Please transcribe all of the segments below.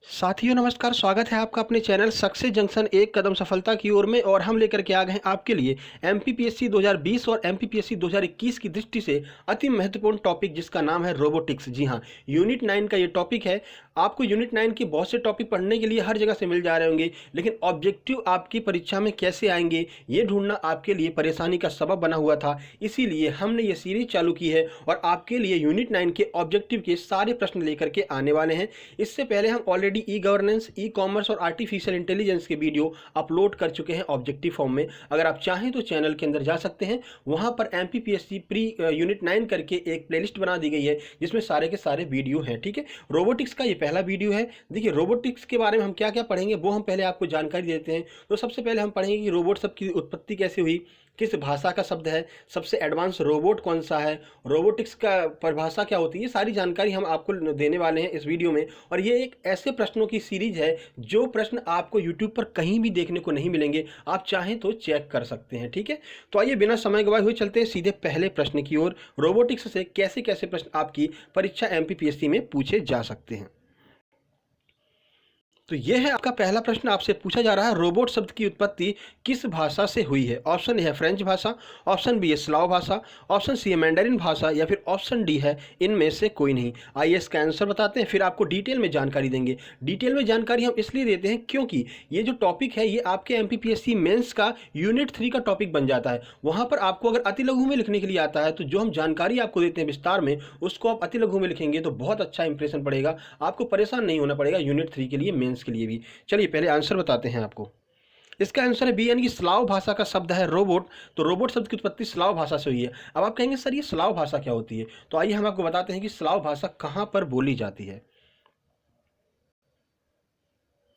साथियों नमस्कार, स्वागत है आपका अपने चैनल सक्सेस जंक्शन एक कदम सफलता की ओर में। और हम लेकर के आ गए हैं आपके लिए एमपीपीएससी 2020 और एमपीपीएससी 2021 की दृष्टि से अति महत्वपूर्ण टॉपिक जिसका नाम है रोबोटिक्स। जी हाँ, यूनिट 9 का ये टॉपिक है। आपको यूनिट 9 के बहुत से टॉपिक पढ़ने के लिए हर जगह से मिल जा रहे होंगे, लेकिन ऑब्जेक्टिव आपकी परीक्षा में कैसे आएंगे ये ढूंढना आपके लिए परेशानी का सबब बना हुआ था। इसीलिए हमने ये सीरीज चालू की है और आपके लिए यूनिट 9 के ऑब्जेक्टिव के सारे प्रश्न लेकर के आने वाले हैं। इससे पहले हम already e governance, e commerce और आर्टिफिशियल इंटेलिजेंस के वीडियो अपलोड कर चुके हैं ऑब्जेक्टिव फॉर्म में। अगर आप चाहें तो चैनल के अंदर जा सकते हैं, वहां पर एमपीपीएससी प्री यूनिट 9 करके एक प्लेलिस्ट बना दी गई है जिसमें सारे के सारे वीडियो हैं। ठीक है, रोबोटिक्स का ये पहला वीडियो है। देखिए, रोबोटिक्स के बारे में हम क्या क्या पढ़ेंगे वो हम पहले आपको जानकारी देते हैं। तो सबसे पहले हम पढ़ेंगे कि रोबोट शब्द की उत्पत्ति कैसे हुई, किस भाषा का शब्द है, सबसे एडवांस रोबोट कौन सा है, रोबोटिक्स का परिभाषा क्या होती है, ये सारी जानकारी हम आपको देने वाले हैं इस वीडियो में। और ये एक ऐसे प्रश्नों की सीरीज है जो प्रश्न आपको यूट्यूब पर कहीं भी देखने को नहीं मिलेंगे, आप चाहें तो चेक कर सकते हैं। ठीक है, तो आइए बिना समय गवाए हुए चलते हैं सीधे पहले प्रश्न की ओर। रोबोटिक्स से कैसे कैसे प्रश्न आपकी परीक्षा एमपीपीएससी में पूछे जा सकते हैं। तो यह है आपका पहला प्रश्न, आपसे पूछा जा रहा है रोबोट शब्द की उत्पत्ति किस भाषा से हुई है। ऑप्शन ए है फ्रेंच भाषा, ऑप्शन बी है स्लाव भाषा, ऑप्शन सी है मैंडेरिन भाषा या फिर ऑप्शन डी है इनमें से कोई नहीं। आइए इसका आंसर बताते हैं, फिर आपको डिटेल में जानकारी देंगे। डिटेल में जानकारी हम इसलिए देते हैं क्योंकि ये जो टॉपिक है ये आपके एमपीपीएससी मेंस का यूनिट 3 का टॉपिक बन जाता है। वहां पर आपको अगर अति लघु में लिखने के लिए आता है तो जो हम जानकारी आपको देते हैं विस्तार में, उसको आप अति लघु में लिखेंगे तो बहुत अच्छा इंप्रेशन पड़ेगा, आपको परेशान नहीं होना पड़ेगा यूनिट 3 के लिए, मेंस के लिए भी। चलिए पहले आंसर बताते हैं आपको। इसका आंसर है बी, यानी कि स्लाव भाषा का शब्द है रोबोट। तो रोबोट शब्द की उत्पत्ति स्लाव भाषा से हुई है। अब आप कहेंगे सर ये स्लाव भाषा क्या होती है, तो आइए हम आपको बताते हैं कि स्लाव भाषा कहां पर बोली जाती है।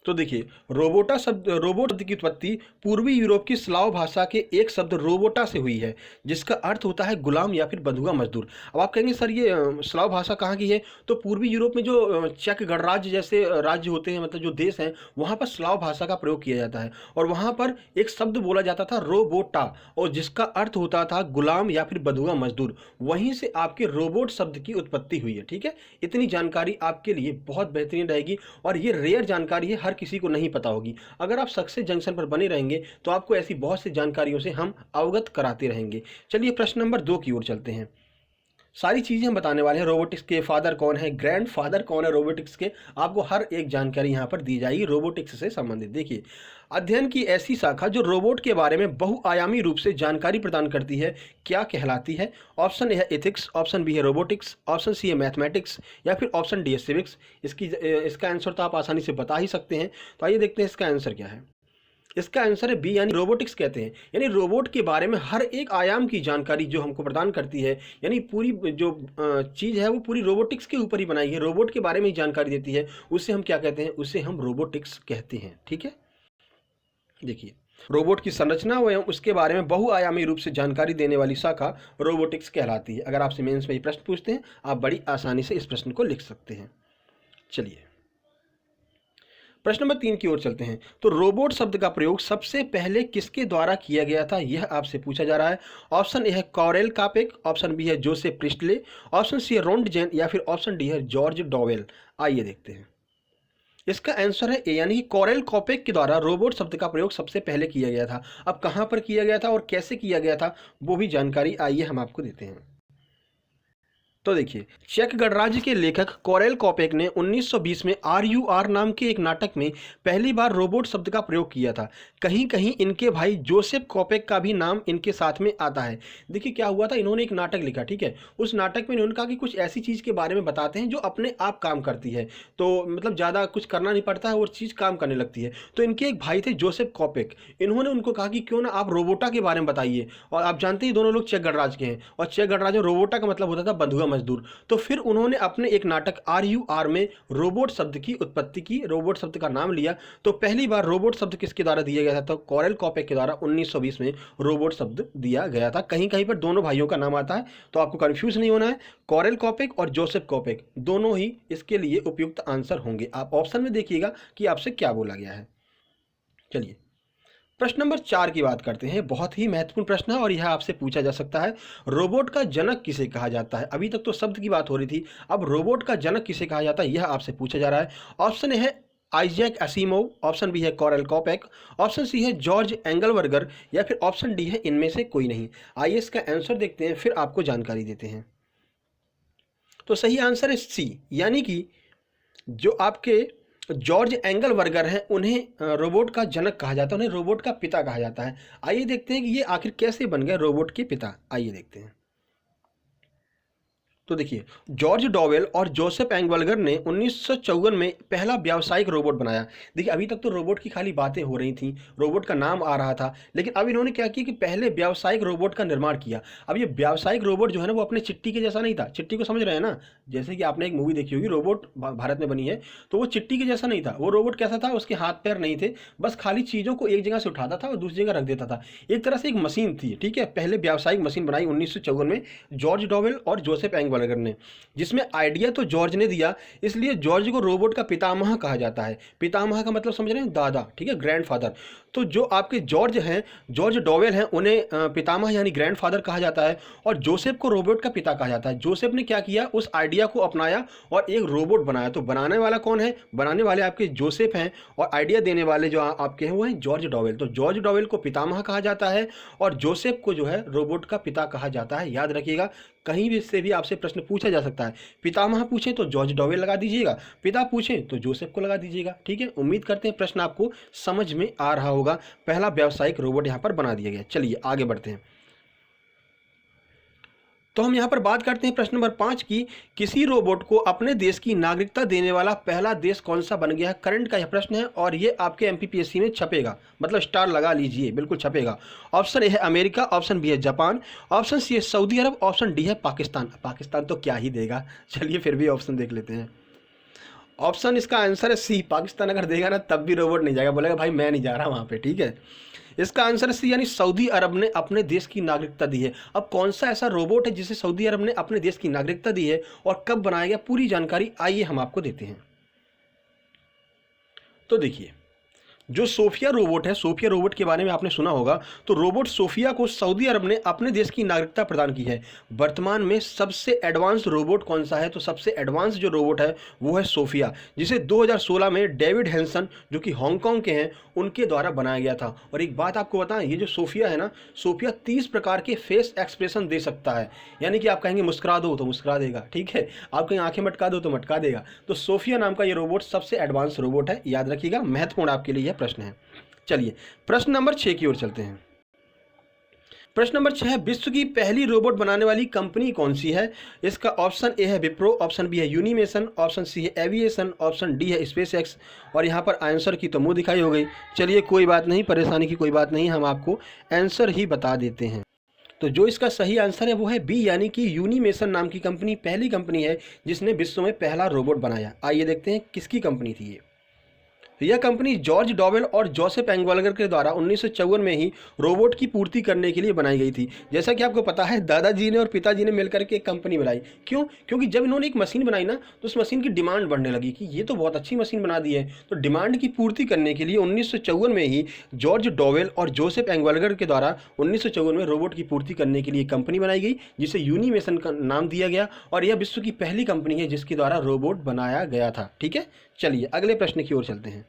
तो देखिए, रोबोट शब्द की उत्पत्ति पूर्वी यूरोप की स्लाव भाषा के एक शब्द रोबोटा से हुई है, जिसका अर्थ होता है गुलाम या फिर बंधुआ मजदूर। अब आप कहेंगे सर ये स्लाव भाषा कहाँ की है, तो पूर्वी यूरोप में जो चेक गणराज्य जैसे राज्य होते हैं, मतलब जो देश हैं, वहाँ पर स्लाव भाषा का प्रयोग किया जाता है और वहाँ पर एक शब्द बोला जाता था रोबोटा, और जिसका अर्थ होता था गुलाम या फिर बंधुआ मजदूर। वहीं से आपके रोबोट शब्द की उत्पत्ति हुई है। ठीक है, इतनी जानकारी आपके लिए बहुत बेहतरीन रहेगी और ये रेयर जानकारी है, किसी को नहीं पता होगी। अगर आप सक्सेस जंक्शन पर बने रहेंगे तो आपको ऐसी बहुत सी जानकारियों से हम अवगत कराते रहेंगे। चलिए प्रश्न नंबर 2 की ओर चलते हैं। सारी चीजें हम बताने वाले हैं। रोबोटिक्स के फादर कौन है, ग्रैंड फादर कौन है रोबोटिक्स के, आपको हर एक जानकारी यहां पर दी जाएगी रोबोटिक्स से संबंधित। देखिए, अध्ययन की ऐसी शाखा जो रोबोट के बारे में बहुआयामी रूप से जानकारी प्रदान करती है क्या कहलाती है। ऑप्शन ए है एथिक्स, ऑप्शन बी है रोबोटिक्स, ऑप्शन सी है मैथमेटिक्स या फिर ऑप्शन डी है सिविक्स। इसका आंसर तो आप आसानी से बता ही सकते हैं। तो आइए देखते हैं इसका आंसर क्या है। इसका आंसर है बी, यानी रोबोटिक्स कहते हैं। यानी रोबोट के बारे में हर एक आयाम की जानकारी जो हमको प्रदान करती है, यानी पूरी जो चीज़ है वो पूरी रोबोटिक्स के ऊपर ही बनाई है, रोबोट के बारे में ही जानकारी देती है, उसे हम क्या कहते हैं, उसे हम रोबोटिक्स कहते हैं। ठीक है, देखिए, रोबोट की संरचना एवं उसके बारे में बहुआयामी रूप से जानकारी देने वाली शाखा रोबोटिक्स कहलाती है। अगर आपसे मेंस में ये प्रश्न पूछते हैं, आप बड़ी आसानी से इस प्रश्न को लिख सकते हैं। चलिए प्रश्न नंबर 3 की ओर चलते हैं। तो रोबोट शब्द का प्रयोग सबसे पहले किसके द्वारा किया गया था, यह आपसे पूछा जा रहा है। ऑप्शन ए है कॉरेल कापेक, ऑप्शन बी है जोसेफ प्रिस्टले, ऑप्शन सी है रोन्टजेन या फिर ऑप्शन डी है जॉर्ज डॉवेल। आइए देखते हैं। इसका आंसर है ए, यानी कॉरेल कॉपेक के द्वारा रोबोट शब्द का प्रयोग सबसे पहले किया गया था। अब कहां पर किया गया था और कैसे किया गया था वो भी जानकारी आइए हम आपको देते हैं। तो देखिए, चेक गणराज्य के लेखक कॉरेल कॉपेक ने 1920 में RUR नाम के एक नाटक में पहली बार रोबोट शब्द का प्रयोग किया था। कहीं कहीं इनके भाई जोसेफ कॉपेक का भी नाम इनके साथ में आता है। देखिए क्या हुआ था, इन्होंने एक नाटक लिखा, ठीक है, उस नाटक में इन्होंने कहा कि कुछ ऐसी चीज़ के बारे में बताते हैं जो अपने आप काम करती है, तो मतलब ज़्यादा कुछ करना नहीं पड़ता है और चीज़ काम करने लगती है। तो इनके एक भाई थे जोसेफ कॉपेक, इन्होंने उनको कहा कि क्यों ना आप रोबोटा के बारे में बताइए। और आप जानते ही दोनों लोग चेक गणराज्य के हैं, और चेक गणराज्य में रोबोटा का मतलब होता था बंधुआ मजदूर। तो फिर उन्होंने अपने एक नाटक RUR में रोबोट शब्द की उत्पत्ति की, रोबोट शब्द का नाम लिया। तो पहली बार रोबोट शब्द किसके द्वारा दिया गया था, तो कॉरेल कॉपेक के द्वारा 1920 में रोबोट शब्द दिया गया था। कहीं कहीं पर दोनों भाइयों का नाम आता है, तो आपको कंफ्यूज नहीं होना है। कॉरेल कॉपेक और जोसेफ कॉपेक दोनों ही इसके लिए उपयुक्त आंसर होंगे। आप ऑप्शन में देखिएगा कि आपसे क्या बोला गया है। चलिए प्रश्न नंबर 4 की बात करते हैं। बहुत ही महत्वपूर्ण प्रश्न है और यह आपसे पूछा जा सकता है, रोबोट का जनक किसे कहा जाता है। अभी तक तो शब्द की बात हो रही थी, अब रोबोट का जनक किसे कहा जाता है यह आपसे पूछा जा रहा है। ऑप्शन ए है आइजैक असीमोव, ऑप्शन बी है कॉरल कॉपेक, ऑप्शन सी है जॉर्ज एंगलवर्गर, या फिर ऑप्शन डी है इनमें से कोई नहीं। आइए इसका आंसर देखते हैं, फिर आपको जानकारी देते हैं। तो सही आंसर है सी, यानी कि जो आपके जॉर्ज एंगलवर्गर हैं उन्हें रोबोट का जनक कहा जाता है, उन्हें रोबोट का पिता कहा जाता है। आइए देखते हैं कि ये आखिर कैसे बन गए रोबोट के पिता। आइए देखते हैं। तो देखिए, जॉर्ज डॉवेल और जोसेफ एंगवल्गर ने 1954 में पहला व्यावसायिक रोबोट बनाया। देखिए, अभी तक तो रोबोट की खाली बातें हो रही थी, रोबोट का नाम आ रहा था, लेकिन अब इन्होंने क्या किया कि पहले व्यावसायिक रोबोट का निर्माण किया। अब ये व्यावसायिक रोबोट जो है ना, वो अपने चिट्टी के जैसा नहीं था। चिट्टी को समझ रहे हैं ना, जैसे कि आपने एक मूवी देखी होगी रोबोट, भारत में बनी है, तो वो चिट्टी के जैसा नहीं था। वो रोबोट कैसा था, उसके हाथ पैर नहीं थे, बस खाली चीज़ों को एक जगह से उठाता था और दूसरी जगह रख देता था। एक तरह से एक मशीन थी, ठीक है। पहले व्यावसायिक मशीन बनाई 1954 में जॉर्ज डॉवेल और जोसेफ एंगवल्गर ने, जिसमें आइडिया तो जॉर्ज ने दिया, इसलिए जॉर्ज को रोबोट का पितामह कहा जाता है। पितामह का मतलब समझ रहे हैं, दादा, ठीक है, ग्रैंडफादर। तो जो आपके जॉर्ज हैं, जॉर्ज डॉवेल हैं, उन्हें पितामह यानी ग्रैंडफादर कहा जाता है, और जोसेफ को रोबोट का पिता कहा जाता है। जोसेफ ने क्या किया, उस आइडिया को अपनाया और एक रोबोट बनाया। तो बनाने वाला कौन है, बनाने वाले आपके जोसेफ हैं, और आइडिया देने वाले जो आपके हैं वो हैं जॉर्ज डॉवेल। तो जॉर्ज डॉवेल को पितामह कहा जाता है और जोसेफ को जो है रोबोट का पिता कहा जाता है। याद रखिएगा, कहीं भी से भी आपसे प्रश्न पूछा जा सकता है। पितामह पूछे तो जॉर्ज डॉवेल लगा दीजिएगा, पिता पूछे तो जोसेफ को लगा दीजिएगा, ठीक है। उम्मीद करते हैं प्रश्न आपको समझ में आ रहा होगा। पहला व्यावसायिक रोबोट यहां पर बना दिया गया। चलिए आगे बढ़ते हैं। तो हम यहाँ पर बात करते हैं प्रश्न नंबर 5 की, किसी रोबोट को अपने देश की नागरिकता देने वाला पहला देश कौन सा बन गया है। करंट का यह प्रश्न है और ये आपके एमपीपीएससी में छपेगा, मतलब स्टार लगा लीजिए, बिल्कुल छपेगा। ऑप्शन ए है अमेरिका, ऑप्शन बी है जापान, ऑप्शन सी है सऊदी अरब, ऑप्शन डी है पाकिस्तान। पाकिस्तान तो क्या ही देगा, चलिए फिर भी ऑप्शन देख लेते हैं। ऑप्शन इसका आंसर है सी, पाकिस्तान अगर देगा ना तब भी रोबोट नहीं जाएगा, बोलेगा भाई मैं नहीं जा रहा वहाँ पे, ठीक है। इसका आंसर है सी, यानी सऊदी अरब ने अपने देश की नागरिकता दी है। अब कौन सा ऐसा रोबोट है जिसे सऊदी अरब ने अपने देश की नागरिकता दी है और कब बनाया गया, पूरी जानकारी आइए हम आपको देते हैं। तो देखिए, जो सोफिया रोबोट है, सोफिया रोबोट के बारे में आपने सुना होगा। तो रोबोट सोफिया को सऊदी अरब ने अपने देश की नागरिकता प्रदान की है। वर्तमान में सबसे एडवांस रोबोट कौन सा है, तो सबसे एडवांस जो रोबोट है वो है सोफिया, जिसे 2016 में डेविड हैंसन, जो कि हांगकांग के हैं, उनके द्वारा बनाया गया था। और एक बात आपको बताएं, ये जो सोफिया है ना, सोफिया 30 प्रकार के फेस एक्सप्रेशन दे सकता है। यानी कि आप कहेंगे मुस्कुरा दो तो मुस्कुरा देगा, ठीक है, आप कहीं आंखें मटका दो तो मटका देगा। तो सोफिया नाम का ये रोबोट सबसे एडवांस रोबोट है, याद रखिएगा, महत्वपूर्ण आपके लिए प्रश्न है। चलिए प्रश्न नंबर 6 की ओर चलते हैं। प्रश्न नंबर 6, विश्व की पहली रोबोट बनाने वाली कंपनी कौन सी है। इसका ऑप्शन ए है विप्रो, ऑप्शन बी है यूनिमेशन, ऑप्शन सी है एविएशन, ऑप्शन डी है स्पेस एक्स। और यहाँ पर आंसर की तो मुंह दिखाई हो गई। चलिए कोई बात नहीं, परेशानी की कोई बात नहीं, हम आपको आंसर ही बता देते हैं। तो जो इसका सही आंसर है वो है बी, यानी कि यूनिमेशन नाम की कंपनी पहली कंपनी है जिसने विश्व में पहला रोबोट बनाया। आइए देखते हैं किसकी कंपनी थी ये। यह कंपनी जॉर्ज डॉवेल और जोसेफ एंगवल्गर के द्वारा 1954 में ही रोबोट की पूर्ति करने के लिए बनाई गई थी। जैसा कि आपको पता है, दादाजी ने और पिताजी ने मिलकर के एक कंपनी बनाई। क्यों? क्योंकि जब इन्होंने एक मशीन बनाई ना, तो उस मशीन की डिमांड बढ़ने लगी कि ये तो बहुत अच्छी मशीन बना दी है। तो डिमांड की पूर्ति करने के लिए 1954 में ही जॉर्ज डॉवेल और जोसेफ एंगवल्गर के द्वारा 1954 में रोबोट की पूर्ति करने के लिए कंपनी बनाई गई, जिसे यूनिमेशन का नाम दिया गया। और यह विश्व की पहली कंपनी है जिसके द्वारा रोबोट बनाया गया था, ठीक है। चलिए अगले प्रश्न की ओर चलते हैं।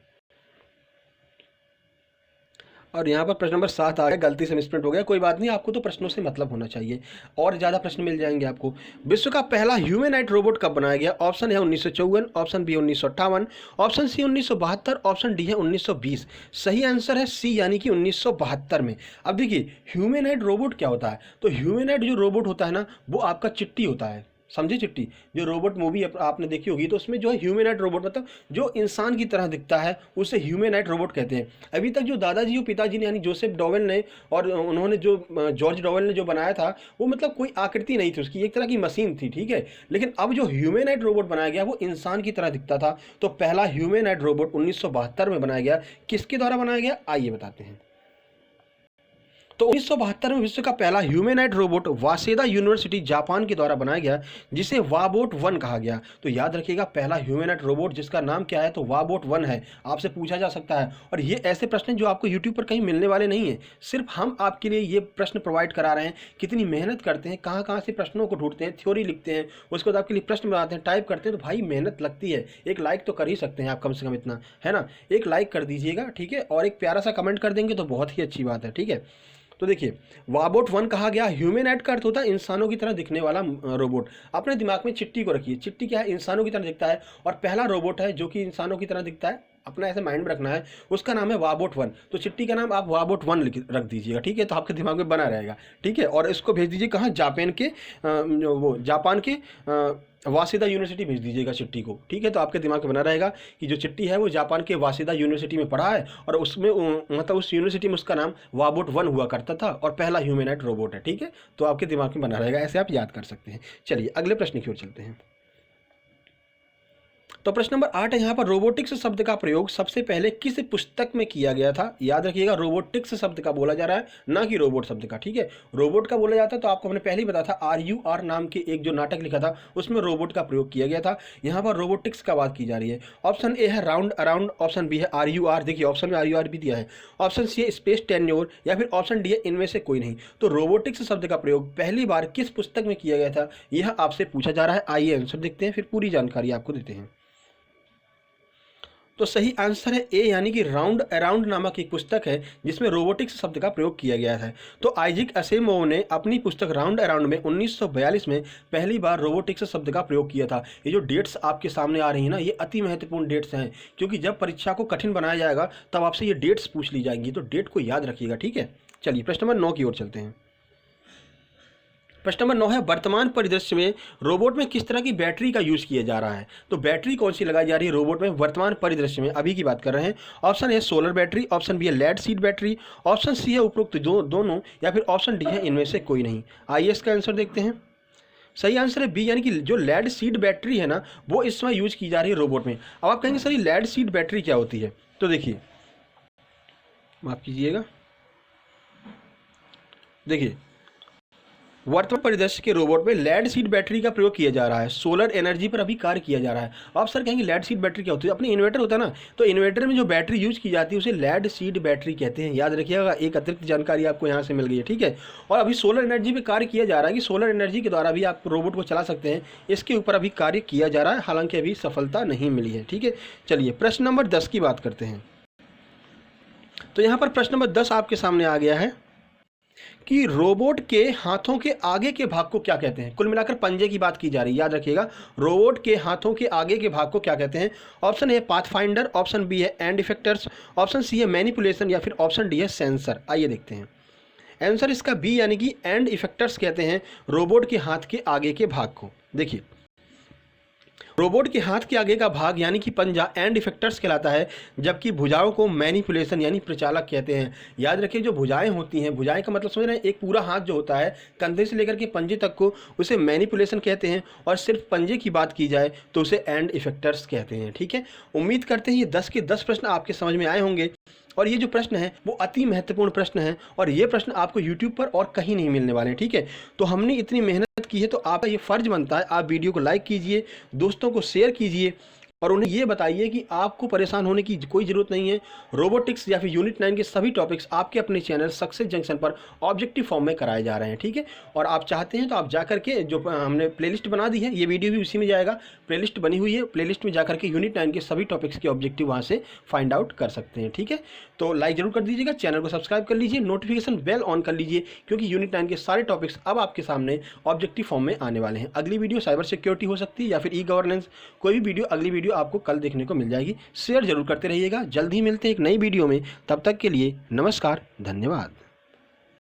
और यहाँ पर प्रश्न नंबर 7 आ गया, गलती से मिसप्रिंट हो गया, कोई बात नहीं, आपको तो प्रश्नों से मतलब होना चाहिए और ज़्यादा प्रश्न मिल जाएंगे आपको। विश्व का पहला ह्यूमैनॉइड रोबोट कब बनाया गया। ऑप्शन है 1954, option B 1958, option C 1972, option D है 1920। सही आंसर है सी, यानी कि 1972 में। अब देखिए, ह्यूमैनॉइड रोबोट क्या होता है, तो ह्यूमैनॉइड जो रोबोट होता है ना, वो आपका चिट्टी होता है, समझे, चिट्टी। जो रोबोट मूवी आपने देखी होगी, तो उसमें जो है ह्यूमैनॉइड रोबोट, मतलब जो इंसान की तरह दिखता है, उसे ह्यूमैनॉइड रोबोट कहते हैं। अभी तक जो दादाजी और पिताजी ने, यानी जोसेफ डॉवेल ने और उन्होंने जो जॉर्ज डॉवेल ने जो बनाया था, वो मतलब कोई आकृति नहीं थी उसकी, एक तरह की मशीन थी, ठीक है। लेकिन अब जो ह्यूमैनॉइड रोबोट बनाया गया वो इंसान की तरह दिखता था। तो पहला ह्यूमैनॉइड रोबोट 1972 में बनाया गया। किसके द्वारा बनाया गया, आइए बताते हैं। तो 1972 में विश्व का पहला ह्यूमैनॉइड रोबोट वासेदा यूनिवर्सिटी जापान के द्वारा बनाया गया, जिसे वाबोट 1 कहा गया। तो याद रखिएगा, पहला ह्यूमैनॉइड रोबोट जिसका नाम क्या है, तो वाबोट 1 है। आपसे पूछा जा सकता है, और ये ऐसे प्रश्न हैं जो आपको यूट्यूब पर कहीं मिलने वाले नहीं है। सिर्फ हम आपके लिए ये प्रश्न प्रोवाइड करा रहे हैं। कितनी मेहनत करते हैं, कहाँ कहाँ से प्रश्नों को ढूंढते हैं, थ्योरी लिखते हैं, उसके बाद आपके लिए प्रश्न बनाते हैं, टाइप करते हैं। तो भाई मेहनत लगती है, एक लाइक तो कर ही सकते हैं आप, कम से कम इतना है ना, एक लाइक कर दीजिएगा, ठीक है, और एक प्यारा सा कमेंट कर देंगे तो बहुत ही अच्छी बात है, ठीक है। तो देखिए, वाबोट 1 कहा गया। ह्यूमैनॉइड का अर्थ होता है इंसानों की तरह दिखने वाला रोबोट। अपने दिमाग में चिट्टी को रखिए, चिट्टी क्या है, इंसानों की तरह दिखता है, और पहला रोबोट है जो कि इंसानों की तरह दिखता है, अपना ऐसे माइंड में रखना है, उसका नाम है वाबोट 1। तो चिट्टी का नाम आप वाबोट 1 रख दीजिएगा, ठीक है, तो आपके दिमाग में बना रहेगा, ठीक है। और इसको भेज दीजिए कहाँ, जापान के वासेदा यूनिवर्सिटी भेज दीजिएगा चिट्टी को, ठीक है। तो आपके दिमाग में बना रहेगा कि जो चिट्टी है वो जापान के वासेदा यूनिवर्सिटी में पढ़ा है, और उसमें मतलब उस यूनिवर्सिटी में उसका नाम वाबोट 1 हुआ करता था, और पहला ह्यूमैनॉइड रोबोट है, ठीक है। तो आपके दिमाग में बना रहेगा, ऐसे आप याद कर सकते हैं। चलिए अगले प्रश्न की ओर चलते हैं। तो प्रश्न नंबर 8 है यहाँ पर, रोबोटिक्स शब्द का प्रयोग सबसे पहले किस पुस्तक में किया गया था। याद रखिएगा, रोबोटिक्स शब्द का बोला जा रहा है, ना कि रोबोट शब्द का, ठीक है। रोबोट का बोला जाता है तो आपको हमने पहले ही बताया था, RUR नाम के एक जो नाटक लिखा था उसमें रोबोट का प्रयोग किया गया था। यहाँ पर रोबोटिक्स का बात की जा रही है। ऑप्शन ए है राउंड अराउंड, ऑप्शन बी है RUR, देखिए ऑप्शन में RUR भी दिया है, ऑप्शन सी है स्पेस टेन्योर, या फिर ऑप्शन डी है इनमें से कोई नहीं। तो रोबोटिक्स शब्द का प्रयोग पहली बार किस पुस्तक में किया गया था, यह आपसे पूछा जा रहा है। आइए आंसर देखते हैं, फिर पूरी जानकारी आपको देते हैं। तो सही आंसर है ए, यानी कि राउंड अराउंड नामक एक पुस्तक है जिसमें रोबोटिक्स शब्द का प्रयोग किया गया है। तो आइजैक असिमोव ने अपनी पुस्तक राउंड अराउंड में 1942 में पहली बार रोबोटिक्स शब्द का प्रयोग किया था। ये जो डेट्स आपके सामने आ रही हैं ना, ये अति महत्वपूर्ण डेट्स हैं, क्योंकि जब परीक्षा को कठिन बनाया जाएगा तब आपसे ये डेट्स पूछ ली जाएंगी, तो डेट को याद रखिएगा, ठीक है। चलिए प्रश्न नंबर 9 की ओर चलते हैं। प्रश्न नंबर 9 है, वर्तमान परिदृश्य में रोबोट में किस तरह की बैटरी का यूज किया जा रहा है। तो बैटरी कौन सी लगाई जा रही है रोबोट में वर्तमान परिदृश्य में, अभी की बात कर रहे हैं। Option A solar battery, option B है lead acid battery, option C है उपरोक्त दोनों, या फिर ऑप्शन डी है इनमें से कोई नहीं। आइए इसका आंसर देखते हैं। सही आंसर है बी, यानी कि जो लेड सीड बैटरी है ना, वो इस समय यूज की जा रही है रोबोट में। अब आप कहेंगे सर ये लेड सीड बैटरी क्या होती है, तो देखिए, माफ कीजिएगा, देखिए वर्तमान परिदृश्य के रोबोट में लेड सीड बैटरी का प्रयोग किया जा रहा है, सोलर एनर्जी पर अभी कार्य किया जा रहा है। आप सर कहेंगे लेड सीड बैटरी क्या होती है, अपने इन्वर्टर होता है ना, तो इन्वर्टर में जो बैटरी यूज की जाती है उसे लेड सीड बैटरी कहते हैं। याद रखिएगा, एक अतिरिक्त जानकारी आपको यहाँ से मिल गई है, ठीक है। और अभी सोलर एनर्जी पर कार्य किया जा रहा है कि सोलर एनर्जी के द्वारा भी आप रोबोट को चला सकते हैं, इसके ऊपर अभी कार्य किया जा रहा है, हालांकि अभी सफलता नहीं मिली है, ठीक है। चलिए प्रश्न नंबर 10 की बात करते हैं। तो यहाँ पर प्रश्न नंबर 10 आपके सामने आ गया है कि रोबोट के हाथों के आगे के भाग को क्या कहते हैं। कुल मिलाकर पंजे की बात की जा रही है, याद रखिएगा, रोबोट के हाथों के आगे के भाग को क्या कहते हैं। Option A pathfinder, option B है एंड इफेक्टर्स, ऑप्शन सी है मैनिपुलेशन, या फिर ऑप्शन डी है सेंसर। आइए देखते हैं आंसर इसका बी, यानी कि एंड इफेक्टर्स कहते हैं रोबोट के हाथ के आगे के भाग को। देखिए रोबोट के हाथ के आगे का भाग यानी कि पंजा एंड इफेक्टर्स कहलाता है, जबकि भुजाओं को मैनिपुलेशन यानी प्रचालक कहते हैं। याद रखिए, जो भुजाएं होती हैं, भुजाएं का मतलब समझ रहे हैं, एक पूरा हाथ जो होता है कंधे से लेकर के पंजे तक को, उसे मैनिपुलेशन कहते हैं, और सिर्फ पंजे की बात की जाए तो उसे एंड इफेक्टर्स कहते हैं, ठीक है। उम्मीद करते हैं ये 10 के 10 प्रश्न आपके समझ में आए होंगे, और ये जो प्रश्न है वो अति महत्वपूर्ण प्रश्न है, और ये प्रश्न आपको यूट्यूब पर और कहीं नहीं मिलने वाले हैं, ठीक है। तो हमने इतनी मेहनत की है, तो आपका ये फर्ज बनता है आप वीडियो को लाइक कीजिए, दोस्तों को शेयर कीजिए, और उन्हें ये बताइए कि आपको परेशान होने की कोई ज़रूरत नहीं है। रोबोटिक्स या फिर यूनिट 9 के सभी टॉपिक्स आपके अपने चैनल सक्सेस जंक्शन पर ऑब्जेक्टिव फॉर्म में कराए जा रहे हैं, ठीक है। और आप चाहते हैं तो आप जाकर के, जो हमने प्लेलिस्ट बना दी है, ये वीडियो भी उसी में जाएगा, प्लेलिस्ट बनी हुई है, प्लेलिस्ट में जाकर के यूनिट 9 के सभी टॉपिक्स के ऑब्जेक्टिव वहाँ से फाइंड आउट कर सकते हैं, ठीक है। तो लाइक जरूर कर दीजिएगा, चैनल को सब्सक्राइब कर लीजिए, नोटिफिकेशन बेल ऑन कर लीजिए, क्योंकि यूनिट 9 के सारे टॉपिक्स अब आपके सामने ऑब्जेक्टिव फॉर्म में आने वाले हैं। अगली वीडियो साइबर सिक्योरिटी हो सकती है, या फिर ई गवर्नेंस, कोई भी वीडियो, अगली वीडियो आपको कल देखने को मिल जाएगी। शेयर जरूर करते रहिएगा। जल्द ही मिलते हैं एक नई वीडियो में, तब तक के लिए नमस्कार, धन्यवाद।